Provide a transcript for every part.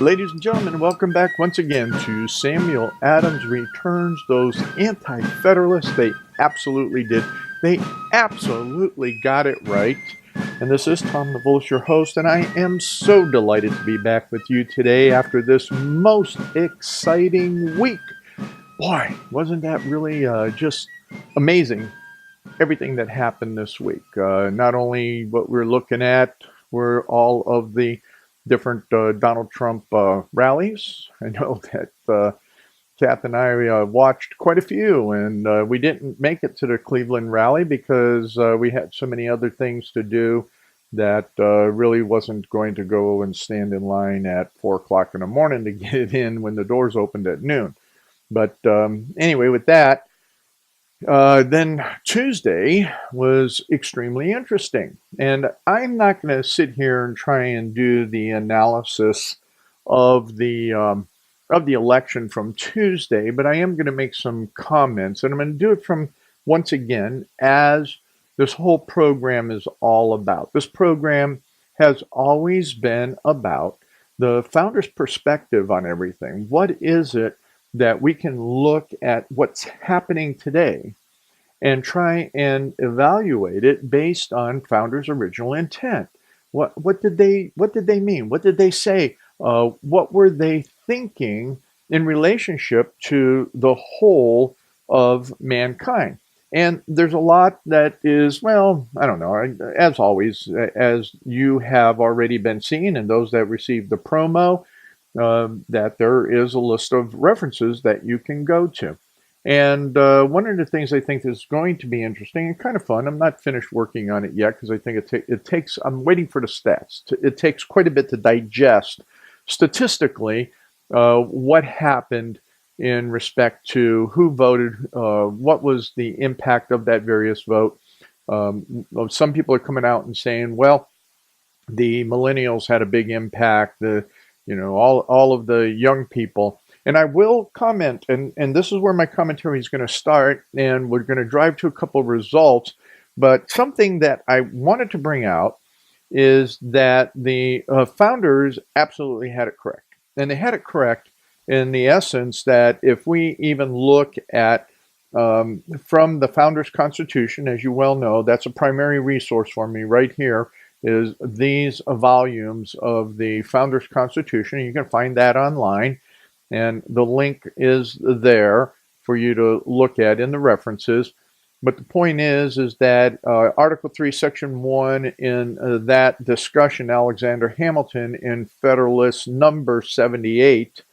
Ladies and gentlemen, welcome back once again to Samuel Adams Returns. Those Anti-Federalists, they absolutely did. They absolutely got it right. And this is Tom the Bullish, your host, and I am so delighted to be back with you today after this most exciting week. Boy, wasn't that really just amazing, everything that happened this week. Not only what we're looking at were all of the different Donald Trump rallies. I know that Kath and I watched quite a few, and we didn't make it to the Cleveland rally because we had so many other things to do that really wasn't going to go and stand in line at 4 o'clock in the morning to get in when the doors opened at noon. But anyway, with that, then Tuesday was extremely interesting. And I'm not going to sit here and try and do the analysis of the election from Tuesday, but I am going to make some comments, and I'm going to do it from once again as this whole program is all about. This program has always been about the founder's perspective on everything. What is it that we can look at what's happening today and try and evaluate it based on founders' original intent? What did they mean? What did they say? What were they thinking in relationship to the whole of mankind? And there's a lot that is, well, I don't know, as always, as you have already been seeing, and those that received the promo, that there is a list of references that you can go to. And one of the things I think is going to be interesting and kind of fun, I'm not finished working on it yet because I think it takes, I'm waiting for the stats. It takes quite a bit to digest statistically what happened in respect to who voted, what was the impact of that various vote. Some people are coming out and saying, well, the millennials had a big impact, all of the young people. And I will comment, and this is where my commentary is going to start, and we're going to drive to a couple of results. But something that I wanted to bring out is that the founders absolutely had it correct. And they had it correct in the essence that if we even look at from the Founders Constitution, as you well know, that's a primary resource for me right here, is these volumes of the Founders Constitution. You can find that online. And the link is there for you to look at in the references. But the point is that Article 3, Section 1, in that discussion, Alexander Hamilton in Federalist number 78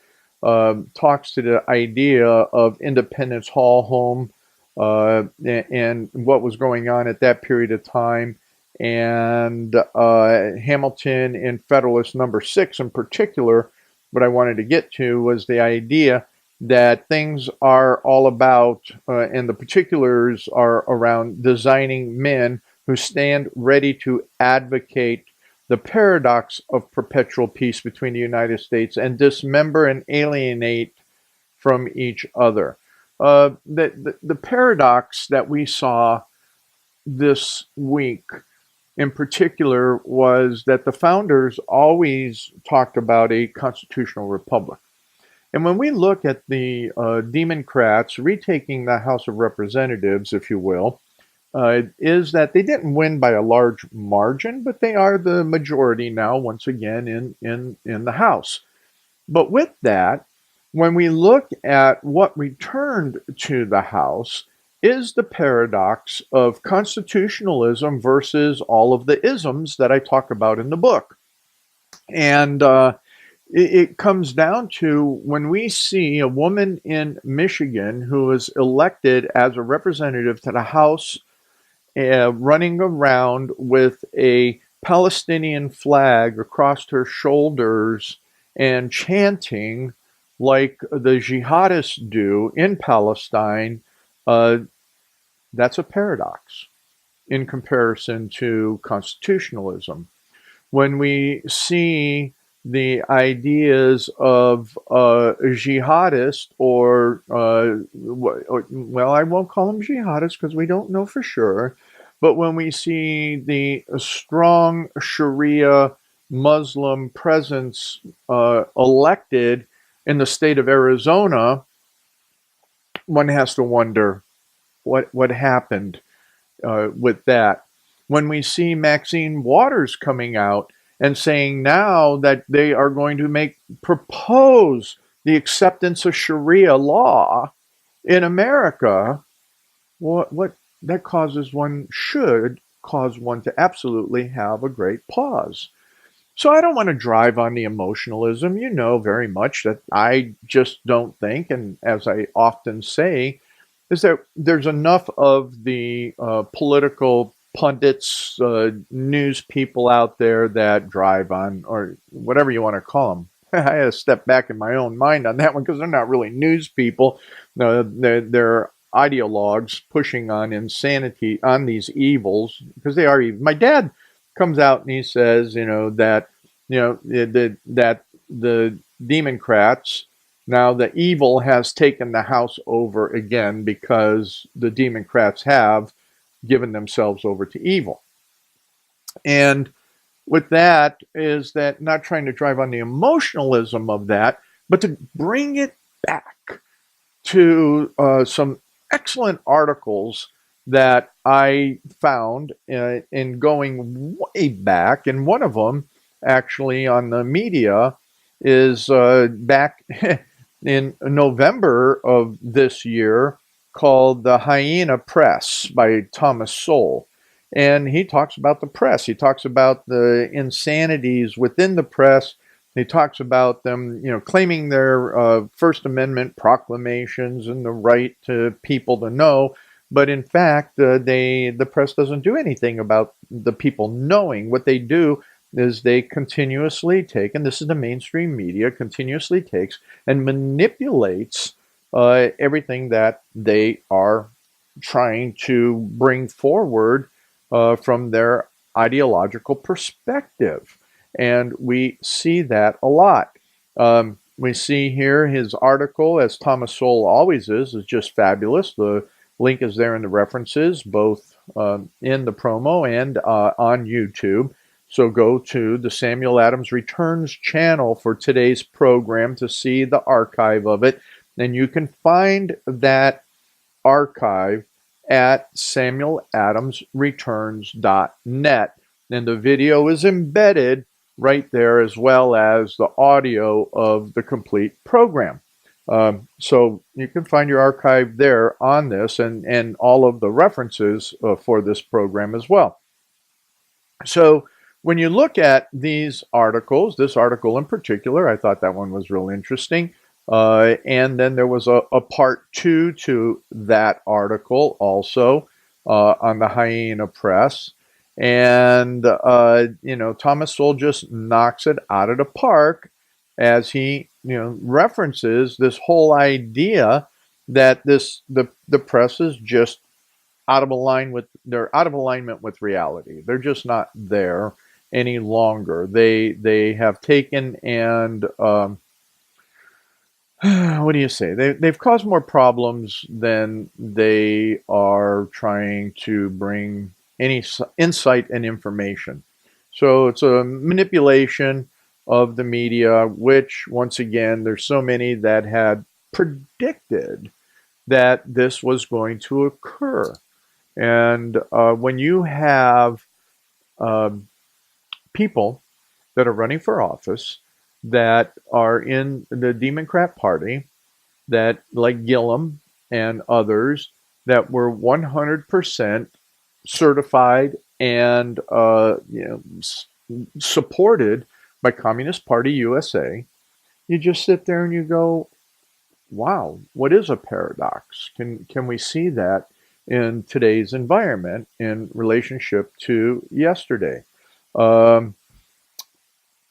talks to the idea of Independence Hall home and what was going on at that period of time. And Hamilton in Federalist number 6 in particular, what I wanted to get to was the idea that things are all about, and the particulars are around designing men who stand ready to advocate the paradox of perpetual peace between the United States and dismember and alienate from each other. The paradox that we saw this week in particular was that the founders always talked about a constitutional republic. And when we look at the Democrats retaking the House of Representatives, if you will, is that they didn't win by a large margin, but they are the majority now, once again, in the House. But with that, when we look at what returned to the House, is the paradox of constitutionalism versus all of the isms that I talk about in the book. And it comes down to when we see a woman in Michigan who is elected as a representative to the House, running around with a Palestinian flag across her shoulders and chanting like the jihadists do in Palestine, that's a paradox in comparison to constitutionalism. When we see the ideas of jihadists or, well, I won't call them jihadists because we don't know for sure, but when we see the strong Sharia Muslim presence elected in the state of Arizona, one has to wonder what happened with that. When we see Maxine Waters coming out and saying now that they are going to propose the acceptance of Sharia law in America, what that should cause one to absolutely have a great pause. So I don't want to drive on the emotionalism. You know very much that I just don't think, and as I often say, is that there's enough of the political pundits, news people out there that drive on, or whatever you want to call them. I had to step back in my own mind on that one because they're not really news people. No, they're ideologues pushing on insanity, on these evils, because they are evil. My dad comes out and he says, that that the Democrats, now the evil has taken the House over again because the Democrats have given themselves over to evil. And with that is that not trying to drive on the emotionalism of that, but to bring it back to some excellent articles that I found in going way back. And one of them, actually, on the media is back in November of this year, called The Hyena Press by Thomas Sowell. And he talks about the press. He talks about the insanities within the press. He talks about them, claiming their First Amendment proclamations and the right to people to know. But in fact, the press doesn't do anything about the people knowing. What they do is they continuously take, and this is the mainstream media, continuously takes and manipulates everything that they are trying to bring forward from their ideological perspective. And we see that a lot. We see here his article, as Thomas Sowell always is just fabulous. The link is there in the references, both in the promo and on YouTube. So go to the Samuel Adams Returns channel for today's program to see the archive of it. And you can find that archive at samueladamsreturns.net. And the video is embedded right there, as well as the audio of the complete program. So you can find your archive there on this, and all of the references for this program as well. So when you look at these articles, this article in particular, I thought that one was real interesting. And then there was a part 2 to that article also on the Hyena Press. And, Thomas Sowell just knocks it out of the park as he, references this whole idea that the press is just they're out of alignment with reality. They're just not there any longer. They have taken and what do you say? They've caused more problems than they are trying to bring any insight and information. So it's a manipulation of the media, which, once again, there's so many that had predicted that this was going to occur. And when you have people that are running for office that are in the Democrat Party, that like Gillum and others, that were 100% certified and supported by Communist Party USA, you just sit there and you go, wow, what is a paradox? Can we see that in today's environment in relationship to yesterday?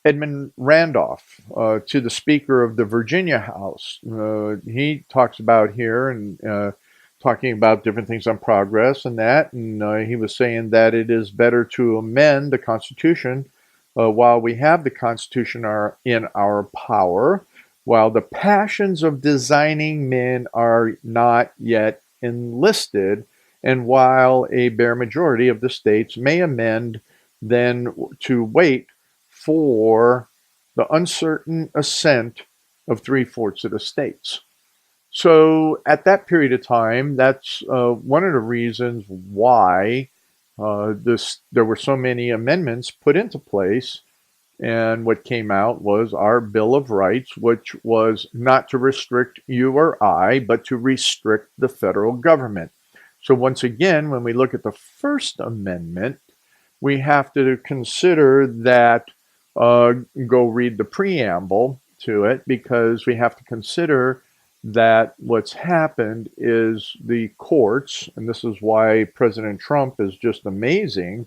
Edmund Randolph, to the Speaker of the Virginia House, he talks about here and talking about different things on progress and that, and he was saying that it is better to amend the Constitution while we have the Constitution in our power, while the passions of designing men are not yet enlisted, and while a bare majority of the states may amend, then to wait for the uncertain assent of 3/4 of the states. So at that period of time, that's one of the reasons why there were so many amendments put into place. And what came out was our Bill of Rights, which was not to restrict you or I, but to restrict the federal government. So once again, when we look at the First Amendment, we have to consider that, go read the preamble to it, because we have to consider that what's happened is the courts, and this is why President Trump is just amazing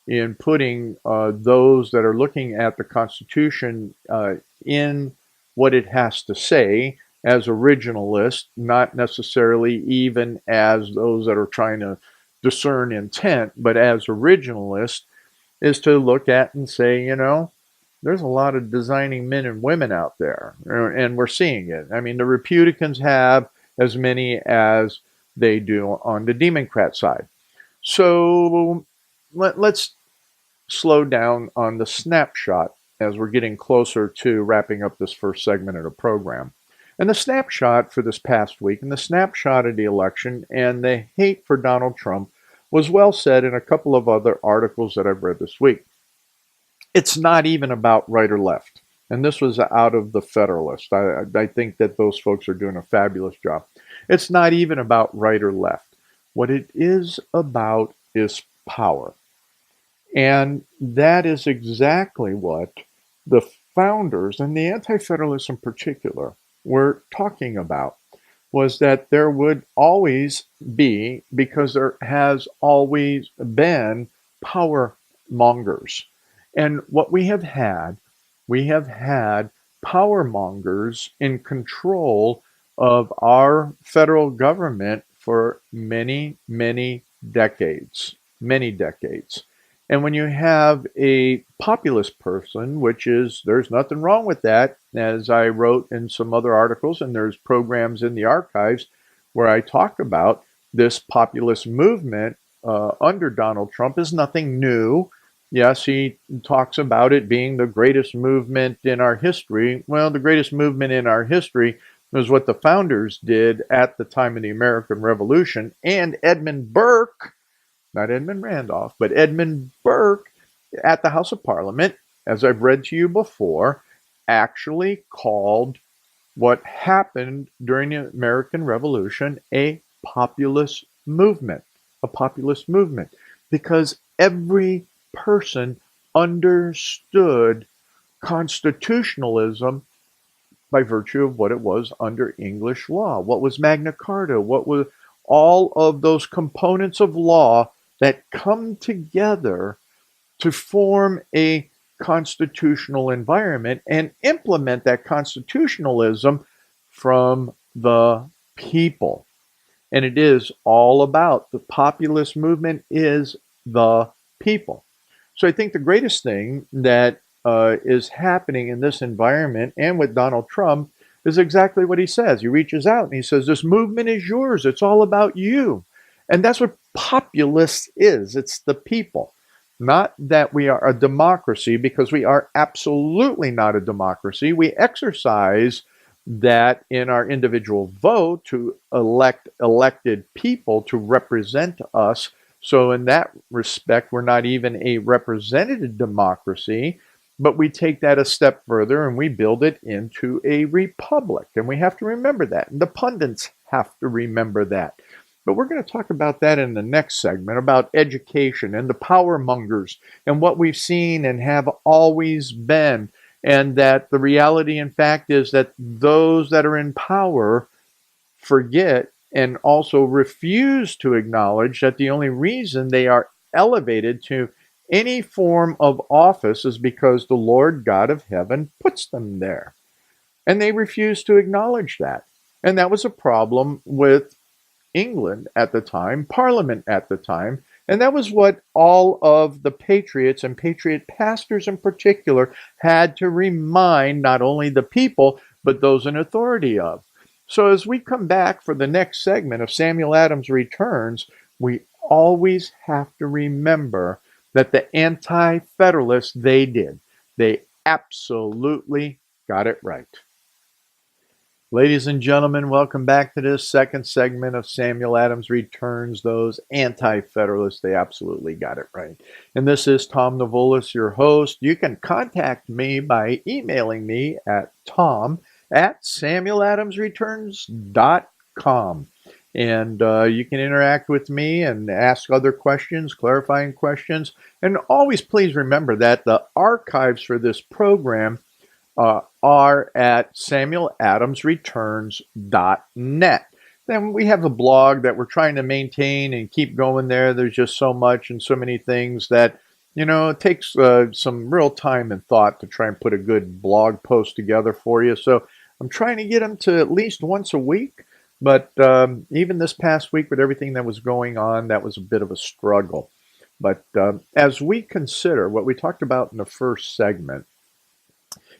in putting those that are looking at the Constitution in what it has to say as originalists, not necessarily even as those that are trying to discern intent, but as originalists, is to look at and say, there's a lot of designing men and women out there, and we're seeing it. I mean, the Republicans have as many as they do on the Democrat side. So let's slow down on the snapshot as we're getting closer to wrapping up this first segment of the program. And the snapshot for this past week, and the snapshot of the election, and the hate for Donald Trump was well said in a couple of other articles that I've read this week. It's not even about right or left. And this was out of the Federalist. I think that those folks are doing a fabulous job. It's not even about right or left. What it is about is power. And that is exactly what the founders, and the Anti-Federalists in particular, were talking about, was that there would always be, because there has always been, power mongers. And what we have had power mongers in control of our federal government for many, many decades. Many decades. And when you have a populist person, which is, there's nothing wrong with that, as I wrote in some other articles, and there's programs in the archives where I talk about this populist movement under Donald Trump is nothing new. Yes, he talks about it being the greatest movement in our history. Well, the greatest movement in our history was what the founders did at the time of the American Revolution. And Edmund Burke, not Edmund Randolph, but Edmund Burke at the House of Parliament, as I've read to you before, actually called what happened during the American Revolution a populist movement. A populist movement. Because every person understood constitutionalism by virtue of what it was under English law. What was Magna Carta? What was all of those components of law that come together to form a constitutional environment and implement that constitutionalism from the people. And it is all about the populist movement is the people. So I think the greatest thing that is happening in this environment and with Donald Trump is exactly what he says. He reaches out and he says, this movement is yours. It's all about you. And that's what populist is. It's the people. Not that we are a democracy, because we are absolutely not a democracy. We exercise that in our individual vote to elect elected people to represent us. So in that respect, we're not even a representative democracy, but we take that a step further and we build it into a republic. And we have to remember that. And the pundits have to remember that. But we're going to talk about that in the next segment, about education and the power mongers and what we've seen and have always been. And that the reality, in fact, is that those that are in power forget and also refuse to acknowledge that the only reason they are elevated to any form of office is because the Lord God of heaven puts them there. And they refuse to acknowledge that. And that was a problem with England at the time, Parliament at the time. And that was what all of the patriots and patriot pastors in particular had to remind not only the people, but those in authority of. So as we come back for the next segment of Samuel Adams Returns, we always have to remember that the Anti-Federalists, they absolutely got it right. Ladies and gentlemen, welcome back to this second segment of Samuel Adams Returns Those Anti-Federalists. They absolutely got it right. And this is Tom Navolis, your host. You can contact me by emailing me at tom@samueladamsreturns.com. And you can interact with me and ask other questions, clarifying questions. And always please remember that the archives for this program are at samueladamsreturns.net. Then we have a blog that we're trying to maintain and keep going there. There's just so much and so many things that, it takes some real time and thought to try and put a good blog post together for you. So I'm trying to get them to at least once a week. But even this past week with everything that was going on, that was a bit of a struggle. But as we consider what we talked about in the first segment,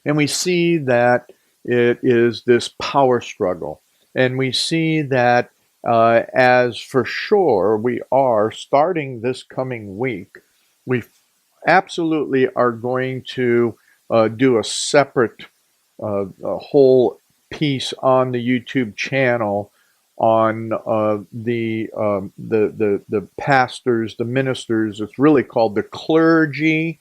and we see that it is this power struggle. And we see that as for sure we are starting this coming week, we absolutely are going to do a separate a whole piece on the YouTube channel on the pastors, the ministers. It's really called the clergy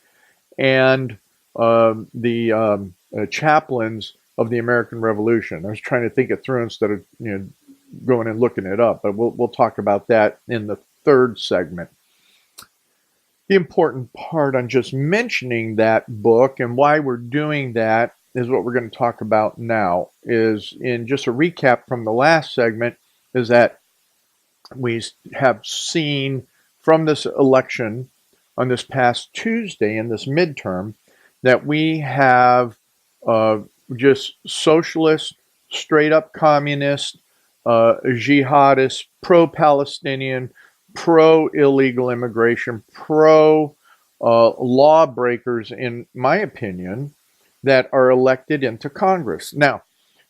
and the chaplains of the American Revolution. I was trying to think it through instead of going and looking it up, but we'll talk about that in the third segment. The important part on just mentioning that book and why we're doing that is what we're going to talk about now. Is in just a recap from the last segment, is that we have seen from this election on this past Tuesday in this midterm that we have just socialist, straight up communist, jihadist, pro-Palestinian, pro-illegal immigration, pro-lawbreakers, in my opinion, that are elected into Congress. Now,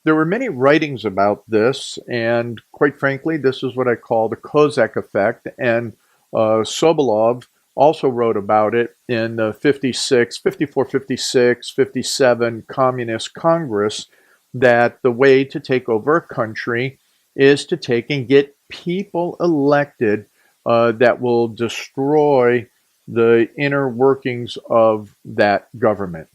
there were many writings about this, and quite frankly, this is what I call the Kozak effect, and Sobolov also wrote about it in the 54, 56, 57 Communist Congress, that the way to take over a country is to take and get people elected that will destroy the inner workings of that government.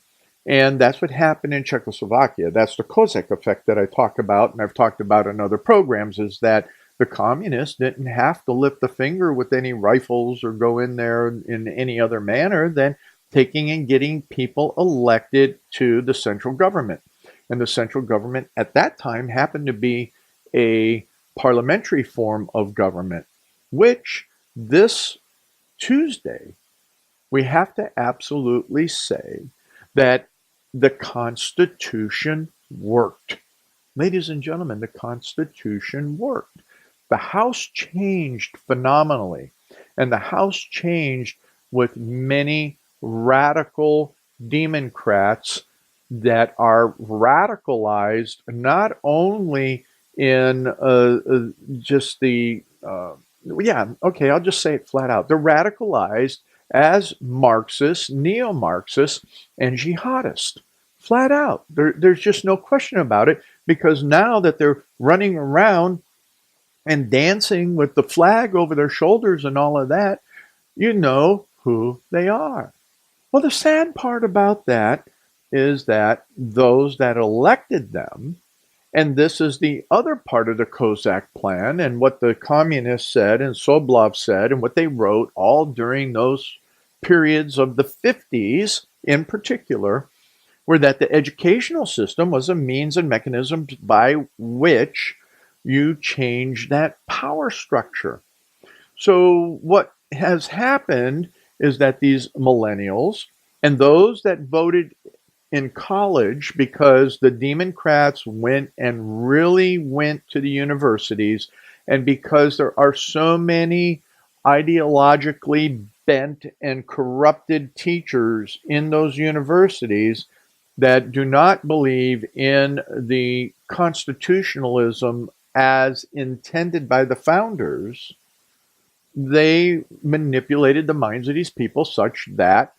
And that's what happened in Czechoslovakia. That's the Kozak effect that I talk about, and I've talked about in other programs, is that the communists didn't have to lift a finger with any rifles or go in there in any other manner than taking and getting people elected to the central government. And the central government at that time happened to be a parliamentary form of government, which this Tuesday, we have to absolutely say that the Constitution worked. Ladies and gentlemen, the Constitution worked. The House changed phenomenally, and the House changed with many radical Democrats that are radicalized not only in just the, I'll just say it flat out. They're radicalized as Marxists, neo-Marxists, and jihadists. Flat out. There's just no question about it, because now that they're running around and dancing with the flag over their shoulders and all of that, you know who they are. Well, the sad part about that is that those that elected them, and this is the other part of the Kozak plan and what the communists said and Sobolov said and what they wrote all during those periods of the 50s in particular, were that the educational system was a means and mechanism by which you change that power structure. So what has happened is that these millennials and those that voted in college, because the Democrats went and really went to the universities, and because there are so many ideologically bent and corrupted teachers in those universities that do not believe in the constitutionalism as intended by the founders, they manipulated the minds of these people such that,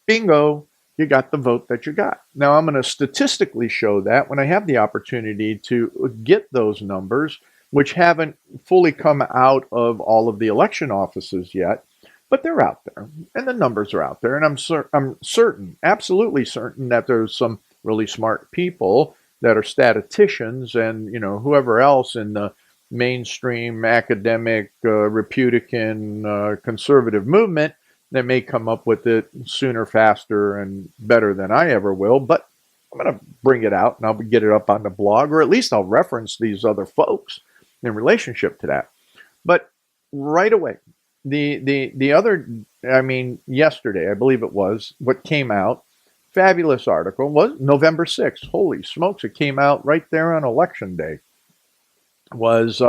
bingo, you got the vote that you got. Now, I'm going to statistically show that when I have the opportunity to get those numbers, which haven't fully come out of all of the election offices yet, but they're out there, and the numbers are out there. And I'm certain, absolutely certain, that there's some really smart people that are statisticians and whoever else in the mainstream academic Republican conservative movement that may come up with it sooner, faster, and better than I ever will. But I'm going to bring it out and I'll get it up on the blog, or at least I'll reference these other folks in relationship to that. But right away, the other, yesterday, I believe it was, what came out, fabulous article, was November 6th. Holy smokes, it came out right there on election day. Was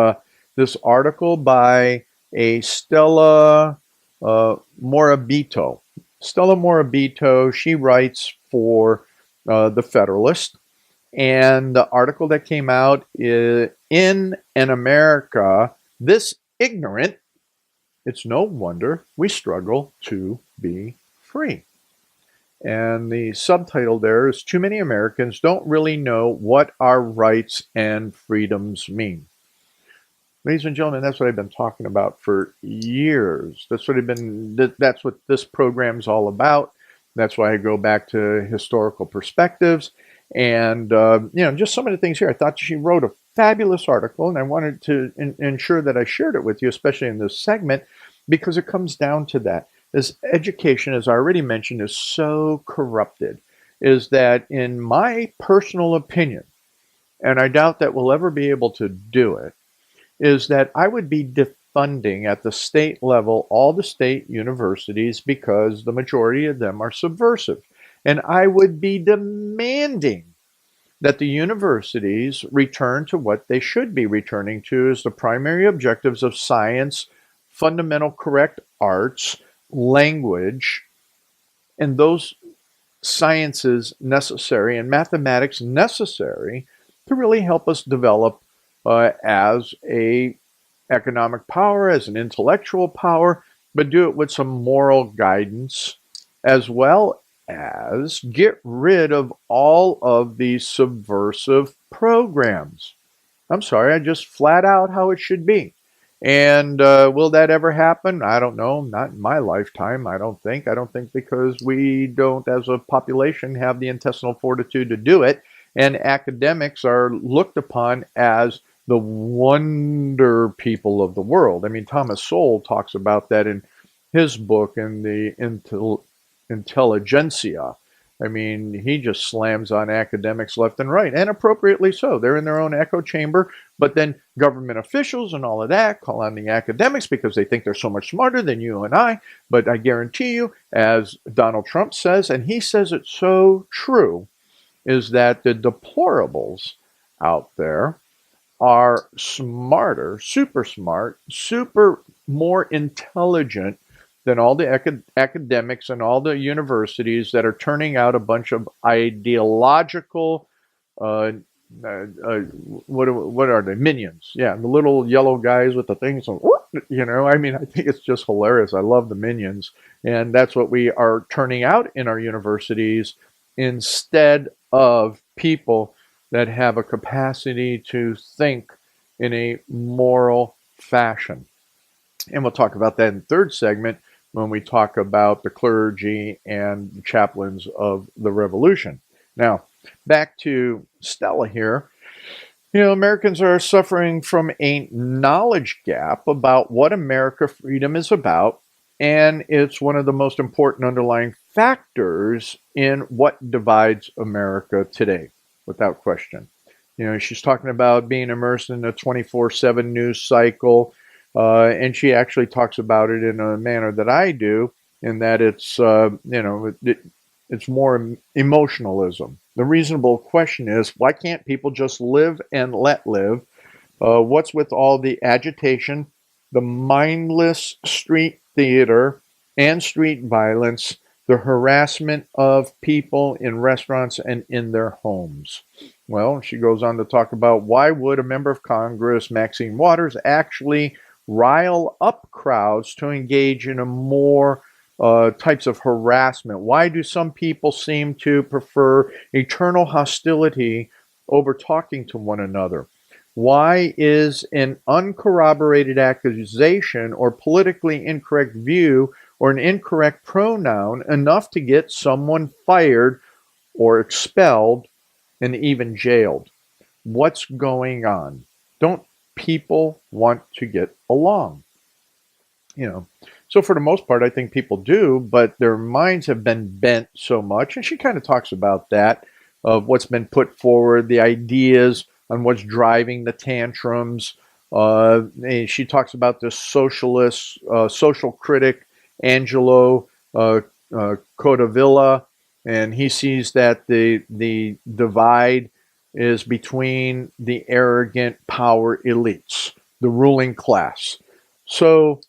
this article by a Stella Morabito. Stella Morabito, she writes for The Federalist, and the article that came out is, "In an America this ignorant, it's no wonder we struggle to be free." And the subtitle there is, "Too many Americans don't really know what our rights and freedoms mean." Ladies and gentlemen, that's what I've been talking about for years. That's what this program's all about. That's why I go back to historical perspectives. And, just some of the things here. I thought she wrote a fabulous article, and I wanted to ensure that I shared it with you, especially in this segment, because it comes down to that. This education, as I already mentioned, is so corrupted, is that, in my personal opinion, and I doubt that we'll ever be able to do it, is that I would be defunding at the state level all the state universities because the majority of them are subversive. And I would be demanding that the universities return to what they should be returning to, as the primary objectives of science, fundamental correct arts, language, and those sciences necessary and mathematics necessary to really help us develop as a economic power, as an intellectual power, but do it with some moral guidance, as well as get rid of all of these subversive programs. I'm sorry, I just flat out how it should be. And will that ever happen? I don't know. Not in my lifetime, I don't think. I don't think, because we don't, as a population, have the intestinal fortitude to do it. And academics are looked upon as the wonder people of the world. I mean, Thomas Sowell talks about that in his book, in the Intelligentsia. I mean, he just slams on academics left and right, and appropriately so. They're in their own echo chamber, but then government officials and all of that call on the academics because they think they're so much smarter than you and I. But I guarantee you, as Donald Trump says, and he says it so true, is that the deplorables out there are smarter, super smart, super more intelligent than all the academics and all the universities that are turning out a bunch of ideological, what are they, minions? Yeah, the little yellow guys with the things. I think it's just hilarious. I love the minions. And that's what we are turning out in our universities, instead of people that have a capacity to think in a moral fashion. And we'll talk about that in the third segment when we talk about the clergy and chaplains of the revolution. Now, back to Stella here. Americans are suffering from a knowledge gap about what America freedom is about, and it's one of the most important underlying factors in what divides America today, without question. She's talking about being immersed in a 24/7 news cycle, and she actually talks about it in a manner that I do, in that it's more emotionalism. The reasonable question is, why can't people just live and let live? What's with all the agitation, the mindless street theater and street violence, the harassment of people in restaurants and in their homes? Well, she goes on to talk about, why would a member of Congress, Maxine Waters, actually rile up crowds to engage in a more types of harassment? Why do some people seem to prefer eternal hostility over talking to one another? Why is an uncorroborated accusation or politically incorrect view or an incorrect pronoun enough to get someone fired or expelled and even jailed? What's going on? Don't people want to get along? You know, so for the most part, I think people do, but their minds have been bent so much. And she kind of talks about that, of what's been put forward, the ideas on what's driving the tantrums. And she talks about this socialist, social critic, Angelo Codavilla, and he sees that the divide is between the arrogant power elites, the ruling class. So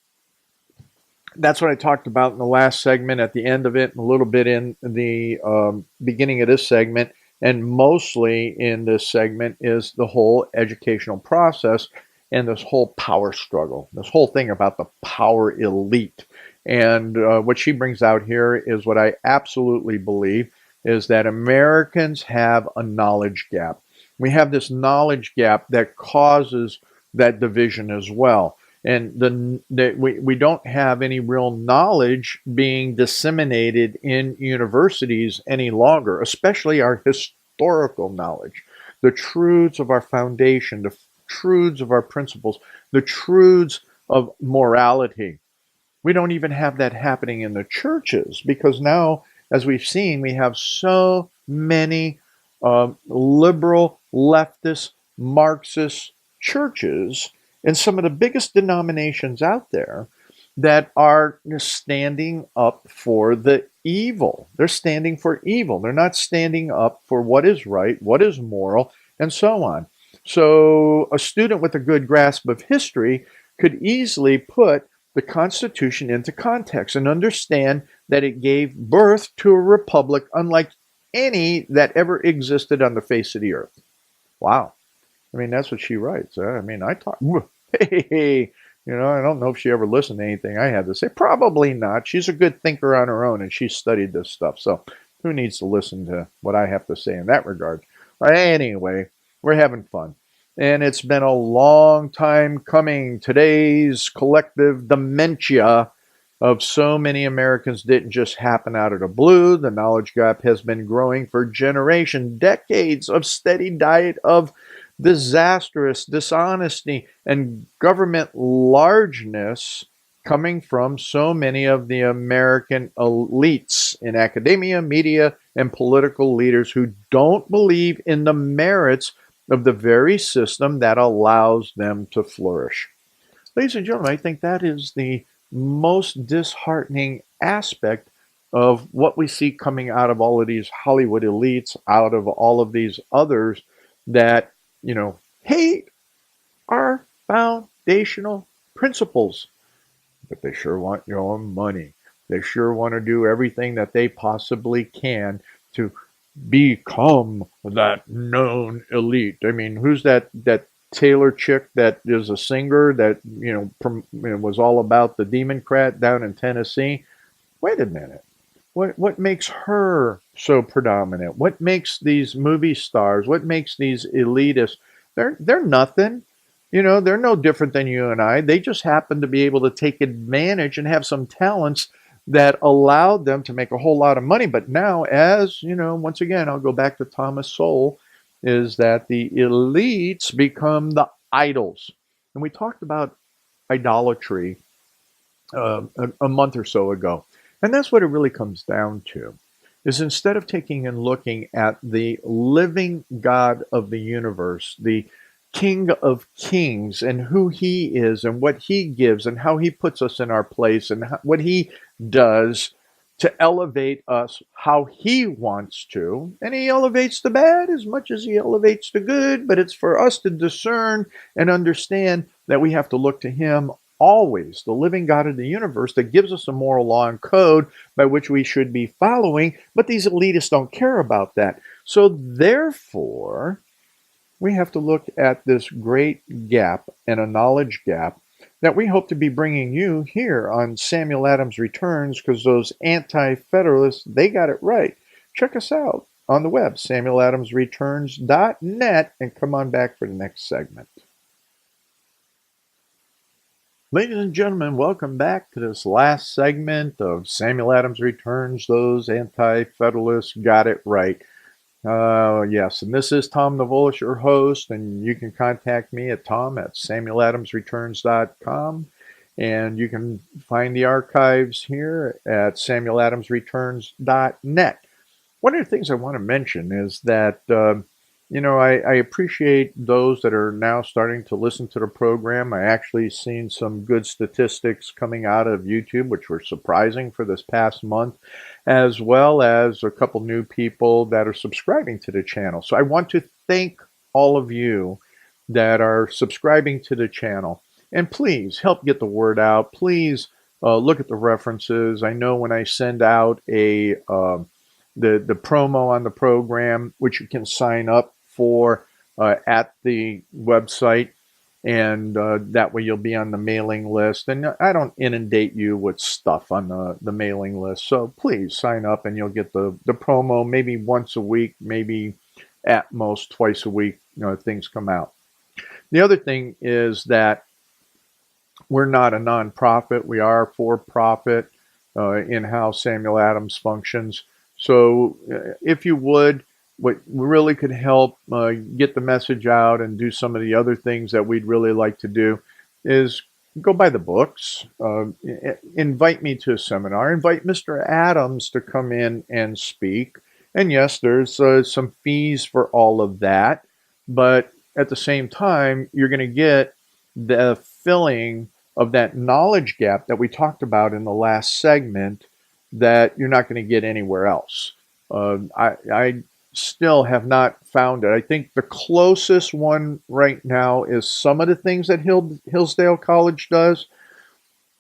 that's what I talked about in the last segment, at the end of it, and a little bit in the beginning of this segment, and mostly in this segment is the whole educational process and this whole power struggle, this whole thing about the power elite. And what she brings out here is what I absolutely believe is that Americans have a knowledge gap. We have this knowledge gap that causes that division as well. And we don't have any real knowledge being disseminated in universities any longer, especially our historical knowledge, the truths of our foundation, the truths of our principles, the truths of morality. We don't even have that happening in the churches, because now, as we've seen, we have so many liberal, leftist, Marxist churches and some of the biggest denominations out there that are standing up for the evil. They're standing for evil. They're not standing up for what is right, what is moral, and so on. So a student with a good grasp of history could easily put the Constitution into context and understand that it gave birth to a republic unlike any that ever existed on the face of the earth. Wow. I mean, that's what she writes. I mean, I talk, hey, I don't know if she ever listened to anything I had to say. Probably not. She's a good thinker on her own, and she studied this stuff. So who needs to listen to what I have to say in that regard? Anyway, we're having fun. And it's been a long time coming. Today's collective dementia of so many Americans didn't just happen out of the blue. The knowledge gap has been growing for generations, decades of steady diet of disastrous dishonesty and government largeness coming from so many of the American elites in academia, media, and political leaders who don't believe in the merits of the very system that allows them to flourish. Ladies and gentlemen, I think that is the most disheartening aspect of what we see coming out of all of these Hollywood elites, out of all of these others that, hate our foundational principles. But they sure want your money. They sure want to do everything that they possibly can to become that known elite. I mean, who's that Taylor chick that is a singer that, was all about the Democrat down in Tennessee? Wait a minute. What makes her so predominant? What makes these movie stars? What makes these elitists? They're nothing. They're no different than you and I. They just happen to be able to take advantage and have some talents that allowed them to make a whole lot of money. But now, as once again, I'll go back to Thomas Sowell, is that the elites become the idols. And we talked about idolatry a month or so ago. And that's what it really comes down to, is instead of taking and looking at the living God of the universe, the King of Kings, and who he is and what he gives and how he puts us in our place and what he does to elevate us how he wants to. And he elevates the bad as much as he elevates the good, but it's for us to discern and understand that we have to look to him always, the living God of the universe that gives us a moral law and code by which we should be following. But these elitists don't care about that. So therefore, we have to look at this great gap and a knowledge gap that we hope to be bringing you here on Samuel Adams Returns, because those anti-federalists, they got it right. Check us out on the web, samueladamsreturns.net, and come on back for the next segment. Ladies and gentlemen, welcome back to this last segment of Samuel Adams Returns. Those anti-federalists got it right. Yes, and this is Tom Navolis, your host, and you can contact me at tom@samueladamsreturns.com, and you can find the archives here at samueladamsreturns.net. One of the things I want to mention is that I appreciate those that are now starting to listen to the program. I actually seen some good statistics coming out of YouTube, which were surprising for this past month, as well as a couple new people that are subscribing to the channel. So I want to thank all of you that are subscribing to the channel. And please help get the word out. Please look at the references. I know when I send out the promo on the program, which you can sign up for at the website, and that way you'll be on the mailing list. And I don't inundate you with stuff on the mailing list, so please sign up and you'll get the promo maybe once a week, maybe at most twice a week. Things come out. The other thing is that we're not a nonprofit. We are for-profit in how Samuel Adams functions. So if you would, what really could help get the message out and do some of the other things that we'd really like to do is go buy the books, invite me to a seminar, invite Mr. Adams to come in and speak. And yes, there's some fees for all of that, but at the same time, you're going to get the filling of that knowledge gap that we talked about in the last segment that you're not going to get anywhere else. I still have not found it. I think the closest one right now is some of the things that Hillsdale College does.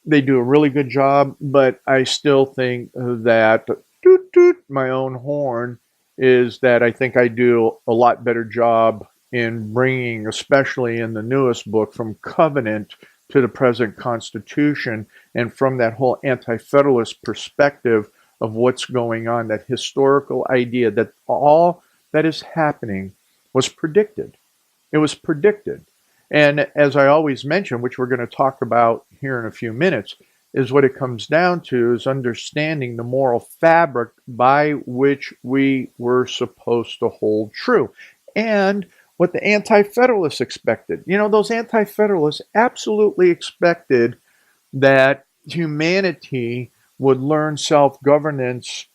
They do a really good job, but I still think that toot toot my own horn is that I think I do a lot better job in bringing, especially in the newest book, from covenant to the present Constitution, and from that whole anti-federalist perspective of what's going on, that historical idea that all that is happening was predicted. It was predicted. And as I always mention, which we're going to talk about here in a few minutes, is what it comes down to is understanding the moral fabric by which we were supposed to hold true. And what the Anti-Federalists expected. Those Anti-Federalists absolutely expected that humanity would learn self-governance.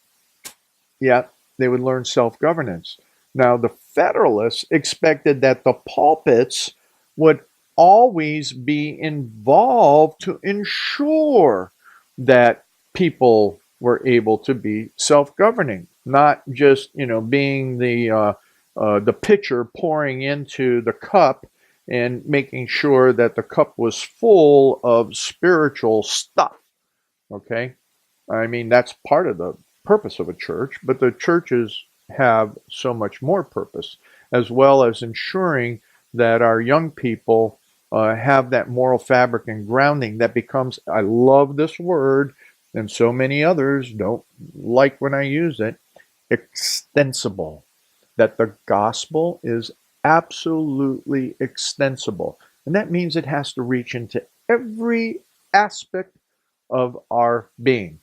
Yeah, they would learn self-governance. Now, the Federalists expected that the pulpits would always be involved to ensure that people were able to be self-governing, not just, being the pitcher pouring into the cup and making sure that the cup was full of spiritual stuff. Okay? I mean, that's part of the purpose of a church, but the churches have so much more purpose, as well as ensuring that our young people have that moral fabric and grounding that becomes, I love this word, and so many others don't like when I use it, extensible. That the gospel is absolutely extensible. And that means it has to reach into every aspect of our being.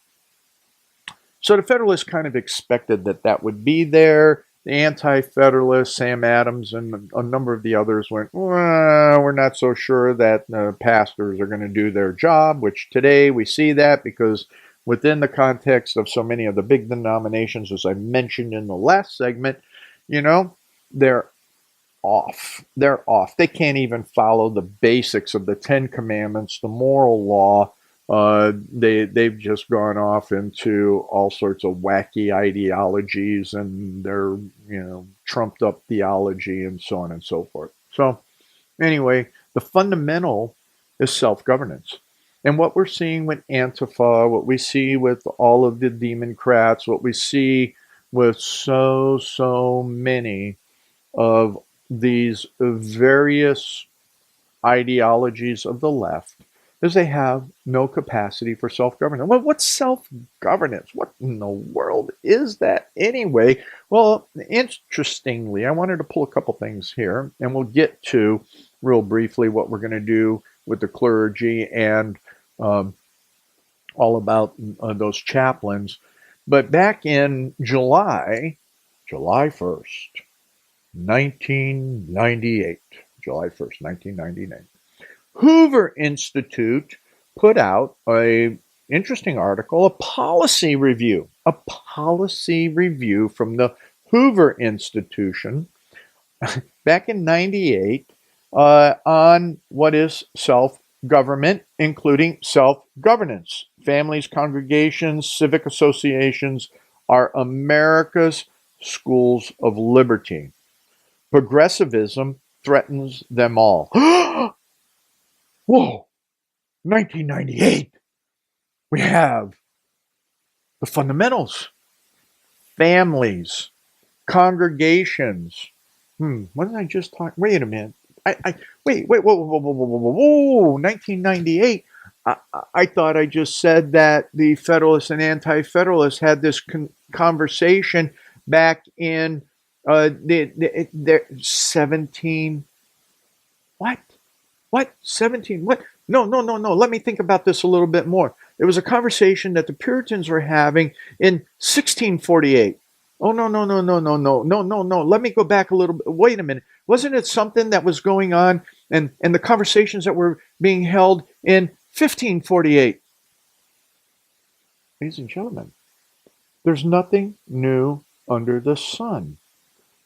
So the Federalists kind of expected that would be there. The Anti-Federalists, Sam Adams, and a number of the others went, well, we're not so sure that pastors are going to do their job, which today we see that because within the context of so many of the big denominations, as I mentioned in the last segment, they're off. They're off. They can't even follow the basics of the Ten Commandments, the moral law. They've just gone off into all sorts of wacky ideologies and their trumped up theology and so on and so forth. So anyway, the fundamental is self-governance. And what we're seeing with Antifa, what we see with all of the Democrats, what we see with so many of these various ideologies of the left, is they have no capacity for self-governance. Well, what's self-governance? What in the world is that anyway? Well, interestingly, I wanted to pull a couple things here, and we'll get to real briefly what we're going to do with the clergy and all about those chaplains. But back in July 1st, 1998, July 1st, 1999, Hoover Institute put out a interesting article, a policy review from the Hoover Institution back in 98 on what is self-government, including self-governance. Families, congregations, civic associations are America's schools of liberty. Progressivism threatens them all. Whoa, 1998. We have the fundamentals, families, congregations. What did I just talk? Wait a minute. Wait, whoa, 1998. I thought I just said that the Federalists and Anti-Federalists had this conversation back in the 17. What? 17? What? No. Let me think about this a little bit more. It was a conversation that the Puritans were having in 1648. Oh, no. Let me go back a little bit. Wait a minute. Wasn't it something that was going on and the conversations that were being held in 1548? Ladies and gentlemen, there's nothing new under the sun.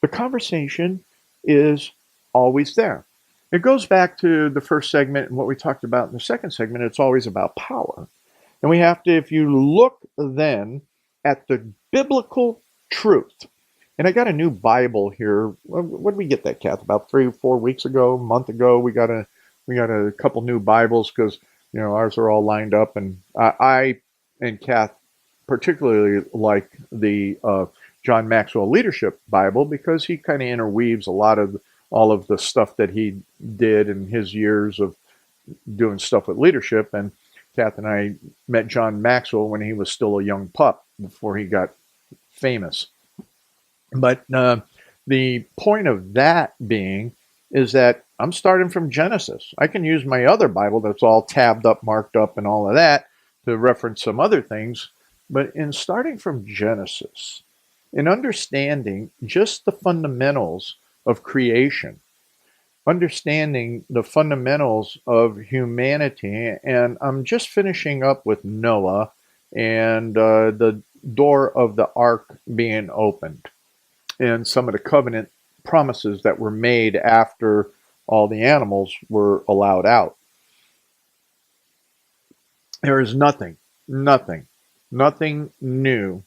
The conversation is always there. It goes back to the first segment and what we talked about in the second segment. It's always about power. And we have to, if you look then at the biblical truth, and I got a new Bible here. When did we get that, Kath? About 3 or 4 weeks ago, a month ago, we got a couple new Bibles because ours are all lined up, and I and Kath particularly like the John Maxwell Leadership Bible because he kind of interweaves a lot of all of the stuff that he did in his years of doing stuff with leadership. And Kath and I met John Maxwell when he was still a young pup before he got famous. But the point of that being is that I'm starting from Genesis. I can use my other Bible that's all tabbed up, marked up, and all of that to reference some other things. But in starting from Genesis, in understanding just the fundamentals of creation, understanding the fundamentals of humanity, and I'm just finishing up with Noah and the door of the ark being opened and some of the covenant promises that were made after all the animals were allowed out. There is nothing new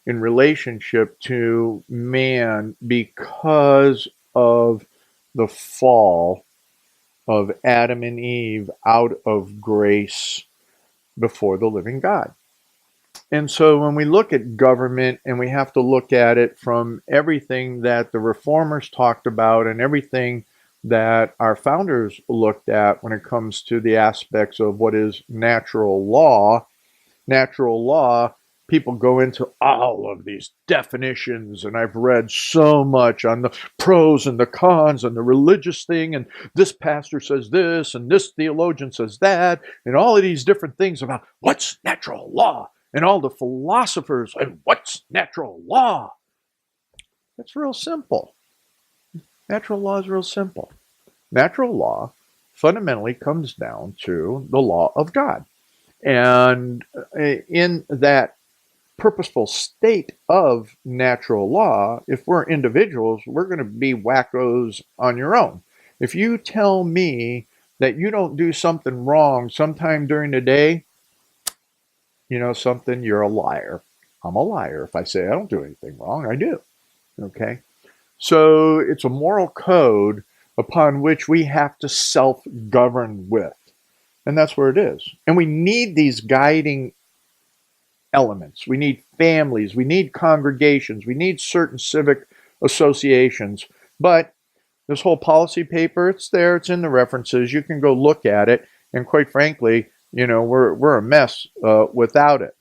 in relationship to man because of the fall of Adam and Eve out of grace before the living God. And so when we look at government, and we have to look at it from everything that the reformers talked about and everything that our founders looked at when it comes to the aspects of what is natural law, people go into all of these definitions, and I've read so much on the pros and the cons and the religious thing, and this pastor says this, and this theologian says that, and all of these different things about what's natural law, and all the philosophers, and what's natural law. It's real simple. Natural law is real simple. Natural law fundamentally comes down to the law of God. And in that purposeful state of natural law, if we're individuals, we're going to be wackos on your own. If you tell me that you don't do something wrong sometime during the day, something, you're a liar. I'm a liar. If I say I don't do anything wrong, I do. Okay? So it's a moral code upon which we have to self-govern with. And that's where it is. And we need these guiding elements. We need families. We need congregations. We need certain civic associations. But this whole policy paper, it's there. It's in the references. You can go look at it. And quite frankly, we're a mess without it.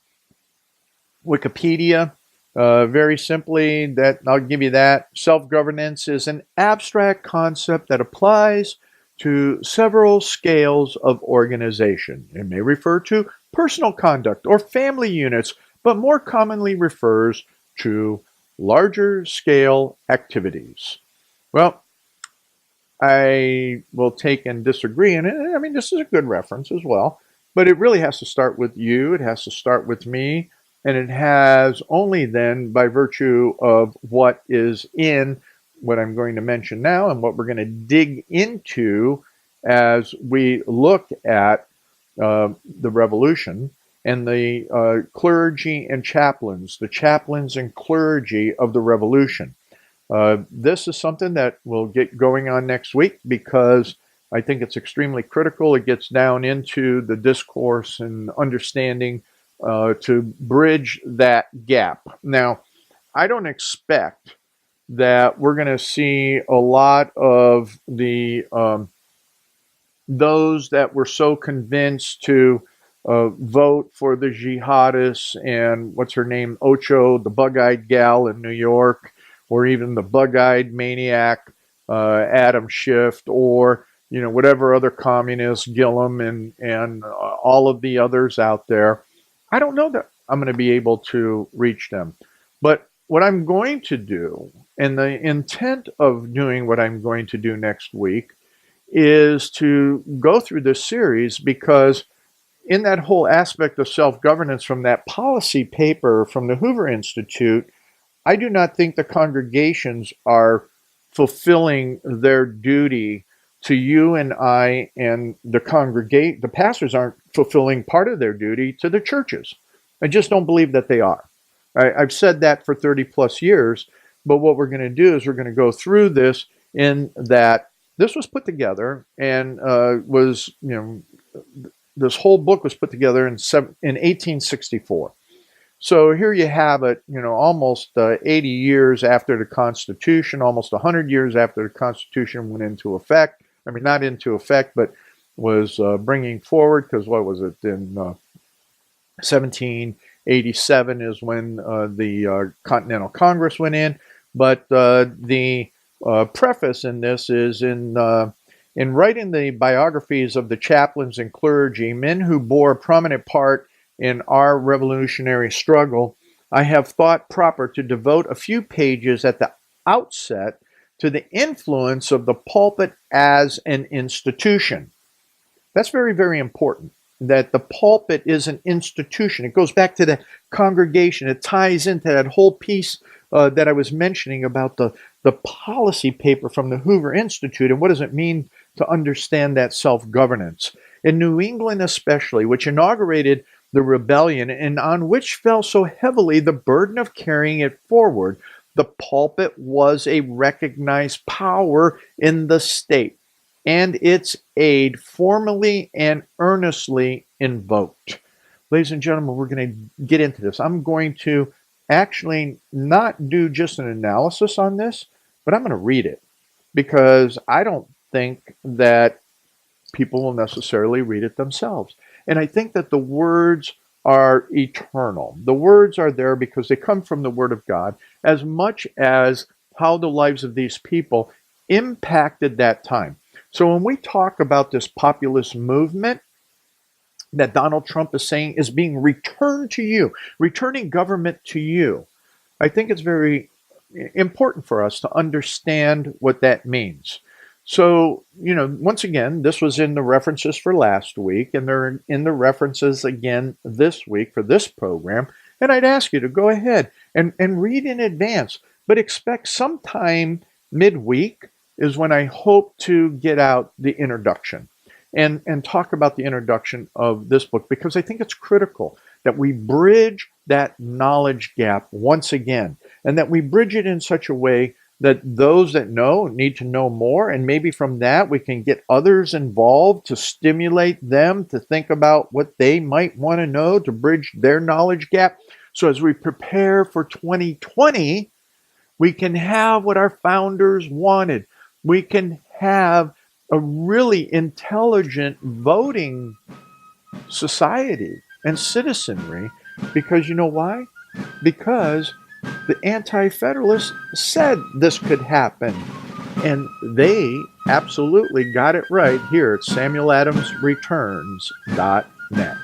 Wikipedia, very simply, that I'll give you that. Self-governance is an abstract concept that applies to several scales of organization. It may refer to personal conduct or family units, but more commonly refers to larger scale activities. Well, I will take and disagree, and I mean, this is a good reference as well, but it really has to start with you, it has to start with me, and it has only then by virtue of what is in what I'm going to mention now and what we're going to dig into as we look at the revolution and the clergy and chaplains, the chaplains and clergy of the revolution. This is something that we'll get going on next week because I think it's extremely critical. It gets down into the discourse and understanding to bridge that gap. Now, I don't expect that we're going to see a lot of the those that were so convinced to vote for the jihadists and what's her name, Ocho, the bug-eyed gal in New York, or even the bug-eyed maniac Adam Schiff, or whatever other communists, Gillum, and all of the others out there. I don't know that I'm going to be able to reach them, but what I'm going to do, and the intent of doing what I'm going to do next week, is to go through this series because in that whole aspect of self-governance from that policy paper from the Hoover Institute, I do not think the congregations are fulfilling their duty to you and I, and the pastors aren't fulfilling part of their duty to the churches. I just don't believe that they are. I've said that for 30 plus years, but what we're going to do is we're going to go through this in that this was put together and this whole book was put together in 1864. So here you have it, almost 80 years after the Constitution, almost 100 years after the Constitution went into effect. I mean, not into effect, but was bringing forward, because what was it, in 1787 is when the Continental Congress went in. But the preface in this is in writing the biographies of the chaplains and clergy, men who bore a prominent part in our revolutionary struggle, I have thought proper to devote a few pages at the outset to the influence of the pulpit as an institution. That's very, very important, that the pulpit is an institution. It goes back to the congregation. It ties into that whole piece that I was mentioning about the policy paper from the Hoover Institute, and what does it mean to understand that self-governance. In New England especially, which inaugurated the rebellion and on which fell so heavily the burden of carrying it forward, the pulpit was a recognized power in the state, and its aid formally and earnestly invoked. Ladies and gentlemen, we're going to get into this. I'm going to actually not do just an analysis on this, but I'm going to read it, because I don't think that people will necessarily read it themselves. And I think that the words are eternal. The words are there because they come from the Word of God, as much as how the lives of these people impacted that time. So when we talk about this populist movement that Donald Trump is saying is being returned to you, returning government to you, I think it's very important for us to understand what that means. So, once again, this was in the references for last week, and they're in the references again this week for this program. And I'd ask you to go ahead and read in advance, but expect sometime midweek is when I hope to get out the introduction and talk about the introduction of this book, because I think it's critical that we bridge that knowledge gap once again, and that we bridge it in such a way that those that know need to know more, and maybe from that we can get others involved to stimulate them to think about what they might want to know to bridge their knowledge gap. So as we prepare for 2020, we can have what our founders wanted. We can have a really intelligent voting society and citizenry, because you know why? Because the Anti-Federalists said this could happen. And they absolutely got it right here at SamuelAdamsReturns.net.